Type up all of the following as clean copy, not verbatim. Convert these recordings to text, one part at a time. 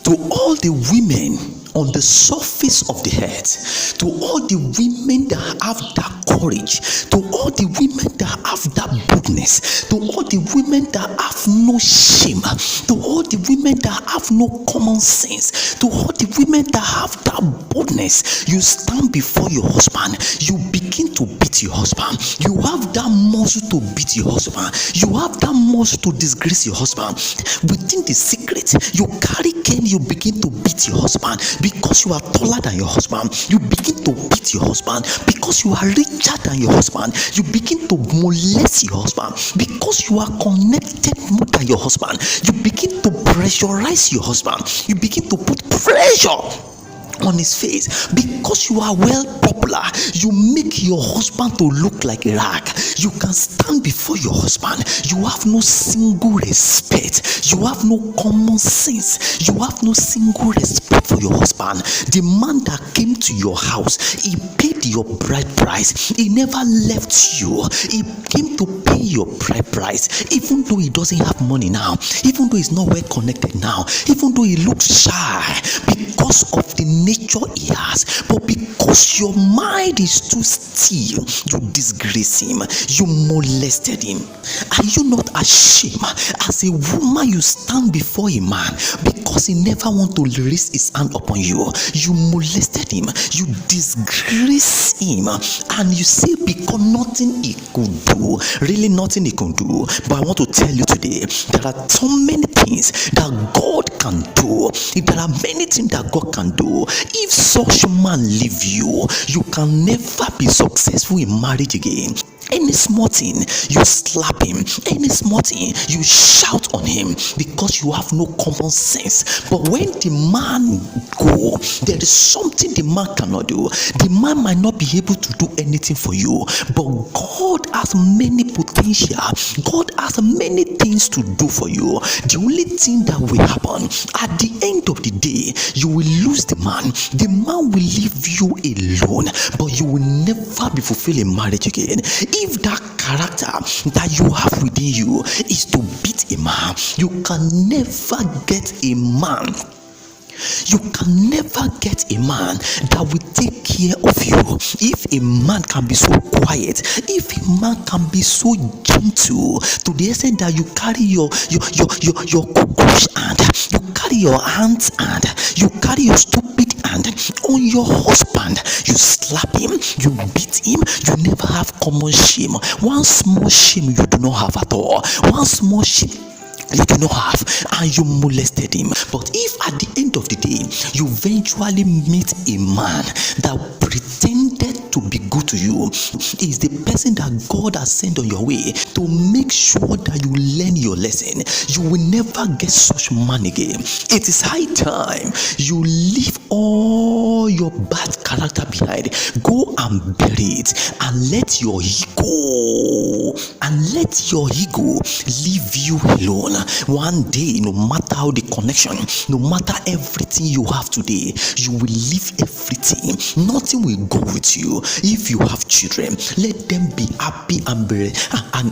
To all the women on the surface of the earth, to all the women that have that courage, to all the women that have that boldness, to all the women that have no shame, to all the women that have no common sense, to all the women that have that boldness, you stand before your husband, you begin to beat your husband, you have that muscle to beat your husband, you have that muscle to disgrace your husband. Within the secret, you carry cane, you begin to beat your husband. Because you are taller than your husband, you begin to beat your husband. Because you are richer than your husband, you begin to molest your husband. Because you are connected more than your husband, you begin to pressurize your husband. You begin to put pressure on his face. Because you are well popular, you make your husband to look like a rag. You can stand before your husband, you have no single respect, you have no common sense, you have no single respect for your husband. The man that came to your house, he paid your bride price, he never left you, he came to pay your bride price. Even though he doesn't have money now, even though he's not well connected now, even though he looks shy, because of the nature he has, but because your mind is too still, you disgrace him, you molested him. Are you not ashamed? As a woman, you stand before a man because he never want to raise his hand upon you. You molested him, you disgrace him, and you say because nothing he could do, really nothing he could do. But I want to tell you today, there are so many things that God can do. There are many things that God can do. If such man leave you, you can never be successful in marriage again. Any small thing, you slap him. Any small thing, you shout on him because you have no common sense. But when the man go, there is something the man cannot do. The man might not be able to do anything for you, but God has many potential. God has many things to do for you. The only thing that will happen at the end of the day, you will lose the man. The man will leave you alone, but you will never be fulfilling marriage again. If that character that you have within you is to beat a man, you can never get a man. You can never get a man that will take care of you. If a man can be so quiet, if a man can be so gentle to the extent that you carry your cockroach hand, you carry your aunt's hand, you carry your stupid hand on your husband, you slap him, you beat him, you never have common shame. One small shame you do not have at all. One small shame you do not have, and you molested him. But if at the end of the day you eventually meet a man that pretended to be good to you, is the person that God has sent on your way to make sure that you learn your lesson, you will never get such man again. It is high time you leave all your bad character behind. Go and bury it, and let your ego leave you alone. One day, no matter how the connection, no matter everything you have today, you will leave everything. Nothing will go with you. If you have children, let them be happy and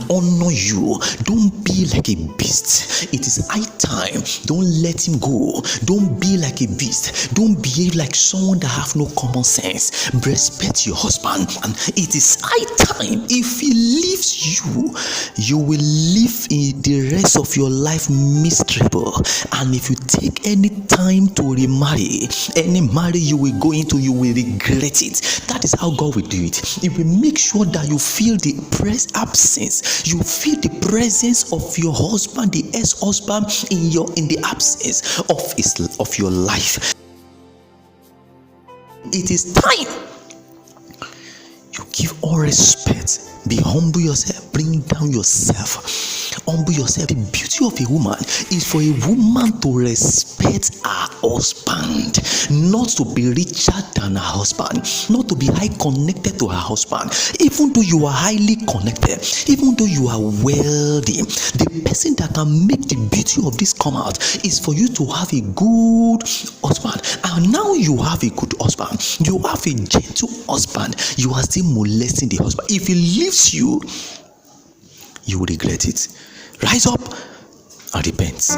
honor you. Don't be like a beast. It is high time. Don't let him go. Don't be like a beast. Don't behave like someone that have no common sense. Respect your husband. And it is high time. If he leaves you, you will live in the rest of your life miserable. And if you take any time to remarry, any marriage you will go into, you will regret it. That is how God will do it. He will make sure that you feel the absence. You feel the presence of your husband, the ex-husband, in the absence of your life. It is time. You give all respect. Be humble yourself. Bring down yourself. Humble yourself. The beauty of a woman is for a woman to respect her husband, not to be richer than her husband, not to be high connected to her husband. Even though you are highly connected, even though you are wealthy, the person that can make the beauty of this come out is for you to have a good husband. And now you have a good husband, you have a gentle husband, you are still molesting the husband. If he leaves you, you will regret it. Rise up and repent.